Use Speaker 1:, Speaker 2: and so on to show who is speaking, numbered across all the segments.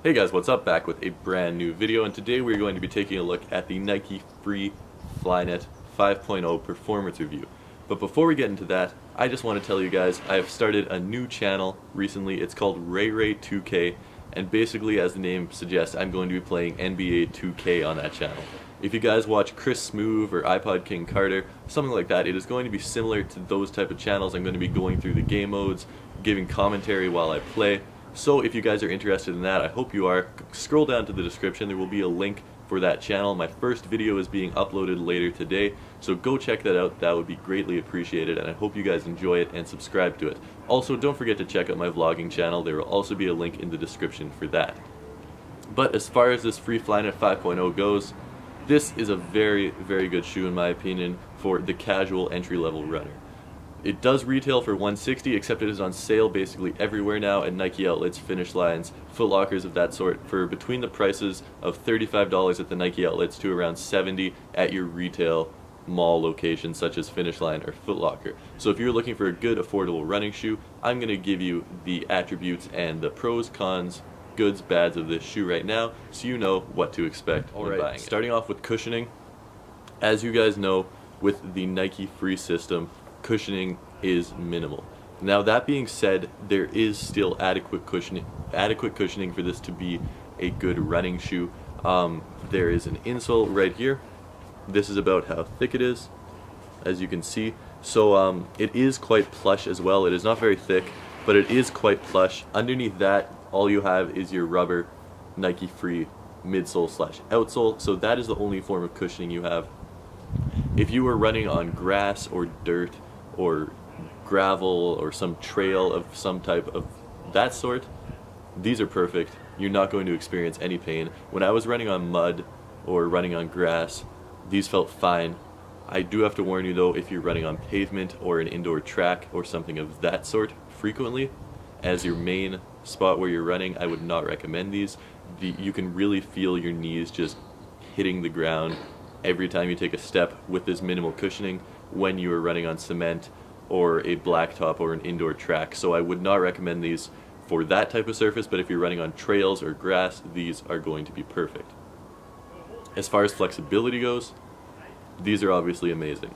Speaker 1: Hey guys, what's up? Back with a brand new video, and today we're going to be taking a look at the Nike Free Flyknit 5.0 performance review. But before we get into that, I just want to tell you guys I have started a new channel recently. It's called Ray 2K, and basically, as the name suggests, I'm going to be playing NBA 2K on that channel. If you guys watch Chris Smoove or iPod King Carter, something like that, it is going to be similar to those type of channels. I'm going to be going through the game modes, giving commentary while I play. So if you guys are interested in that, I hope you are. Scroll down to the description, there will be a link for that channel. My first video is being uploaded later today, so go check that out. That would be greatly appreciated, and I hope you guys enjoy it and subscribe to it. Also, don't forget to check out my vlogging channel. There will also be a link in the description for that. But as far as this Free Flyknit 5.0 goes, this is a very, very good shoe in my opinion for the casual entry-level runner. It does retail for $160, except it is on sale basically everywhere now at Nike outlets, Finish Lines, Foot Lockers of that sort, for between the prices of $35 at the Nike outlets to around $70 at your retail mall locations such as Finish Line or Foot Locker. So if you're looking for a good affordable running shoe, I'm going to give you the attributes and the pros, cons, goods, bads of this shoe right now, so you know what to expect when buying it. Starting off with cushioning, as you guys know, with the Nike Free system, cushioning is minimal. Now that being said, there is still adequate cushioning for this to be a good running shoe. There is an insole right here. This is about how thick it is, as you can see. So it is quite plush as well. It is not very thick, but it is quite plush. Underneath that, all you have is your rubber Nike Free midsole slash outsole. So that is the only form of cushioning you have. If you were running on grass or dirt or gravel or some trail of some type of that sort, these are perfect. You're not going to experience any pain. When I was running on mud or running on grass, these felt fine. I do have to warn you though, if you're running on pavement or an indoor track or something of that sort frequently as your main spot where you're running, I would not recommend these. You can really feel your knees just hitting the ground every time you take a step with this minimal cushioning when you are running on cement or a blacktop or an indoor track. So I would not recommend these for that type of surface, but if you're running on trails or grass, these are going to be perfect. As far as flexibility goes, these are obviously amazing.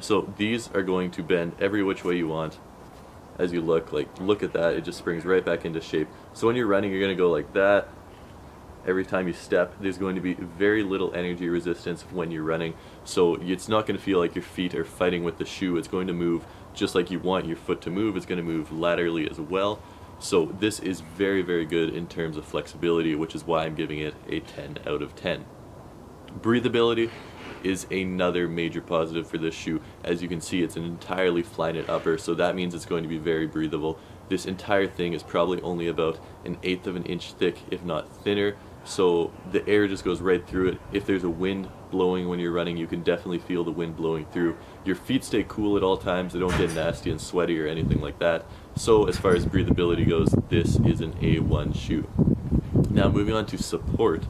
Speaker 1: So these are going to bend every which way you want. As you look at that, it just springs right back into shape. So when you're running, you're going to go like that. Every time you step, there's going to be very little energy resistance when you're running, so it's not going to feel like your feet are fighting with the shoe. It's going to move just like you want your foot to move. It's going to move laterally as well. So this is very, very good in terms of flexibility, which is why I'm giving it a 10 out of 10. Breathability is another major positive for this shoe. As you can see, it's an entirely Flyknit upper, so that means it's going to be very breathable. This entire thing is probably only about 1/8 of an inch thick, if not thinner. So the air just goes right through it. If there's a wind blowing when you're running, you can definitely feel the wind blowing through. Your feet stay cool at all times. They don't get nasty and sweaty or anything like that. So as far as breathability goes, this is an A1 shoe. Now moving on to support.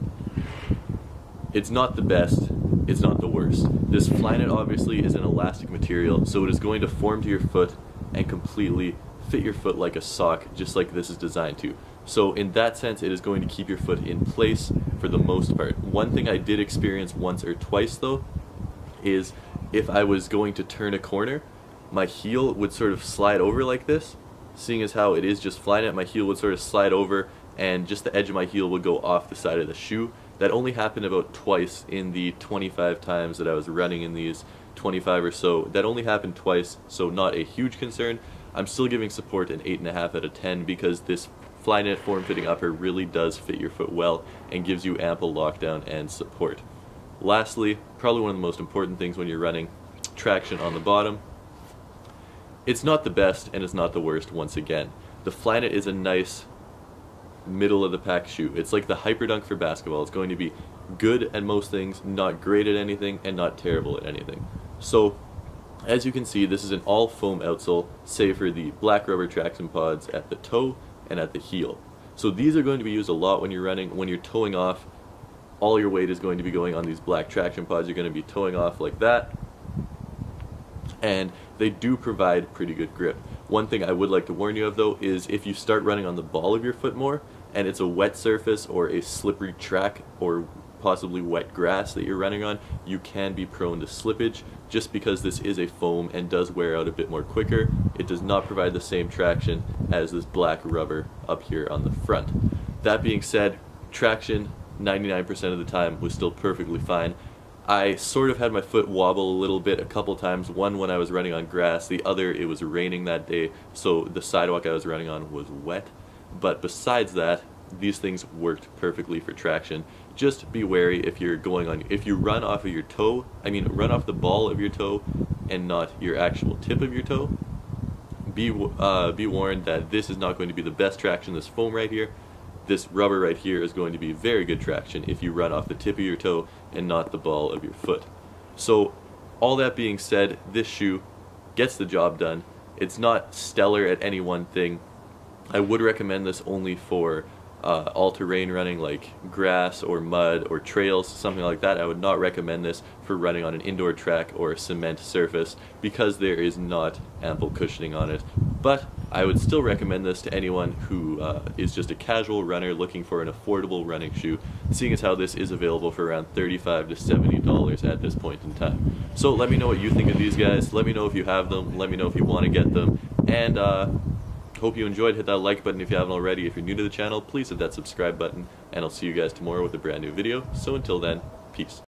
Speaker 1: It's not the best, it's not the worst. This Flyknit obviously is an elastic material, so it is going to form to your foot and completely fit your foot like a sock, just like this is designed to. So in that sense, it is going to keep your foot in place for the most part. One thing I did experience once or twice though, is if I was going to turn a corner, my heel would sort of slide over like this. Seeing as how it is just Flyknit, my heel would sort of slide over and just the edge of my heel would go off the side of the shoe. That only happened about twice in the 25 times that I was running in these, 25 or so. That only happened twice, so not a huge concern. I'm still giving support an 8.5 out of 10 because this Flyknit form-fitting upper really does fit your foot well and gives you ample lockdown and support. Lastly, probably one of the most important things when you're running, traction on the bottom. It's not the best and it's not the worst once again. The Flyknit is a nice middle of the pack shoe. It's like the Hyperdunk for basketball. It's going to be good at most things, not great at anything, and not terrible at anything. So as you can see, this is an all foam outsole, save for the black rubber traction pods at the toe and at the heel. So these are going to be used a lot when you're running. When you're toeing off, all your weight is going to be going on these black traction pods. You're going to be toeing off like that, and they do provide pretty good grip. One thing I would like to warn you of though is if you start running on the ball of your foot more, and it's a wet surface or a slippery track or possibly wet grass that you're running on, you can be prone to slippage just because this is a foam and does wear out a bit more quicker. It does not provide the same traction as this black rubber up here on the front. That being said, traction 99% of the time was still perfectly fine. I sort of had my foot wobble a little bit a couple times, one when I was running on grass, the other it was raining that day, so the sidewalk I was running on was wet. But besides that, these things worked perfectly for traction. Just be wary if you're if you run off of your toe, run off the ball of your toe and not your actual tip of your toe. Be warned that this is not going to be the best traction, this foam right here. This rubber right here is going to be very good traction if you run off the tip of your toe and not the ball of your foot. So all that being said, this shoe gets the job done. It's not stellar at any one thing. I would recommend this only for all-terrain running like grass or mud or trails, something like that. I would not recommend this for running on an indoor track or a cement surface because there is not ample cushioning on it. But I would still recommend this to anyone who is just a casual runner looking for an affordable running shoe, seeing as how this is available for around $35 to $70 at this point in time. So let me know what you think of these guys. Let me know if you have them. Let me know if you want to get them. And hope you enjoyed. Hit that like button if you haven't already. If you're new to the channel, please hit that subscribe button, and I'll see you guys tomorrow with a brand new video. So until then, peace.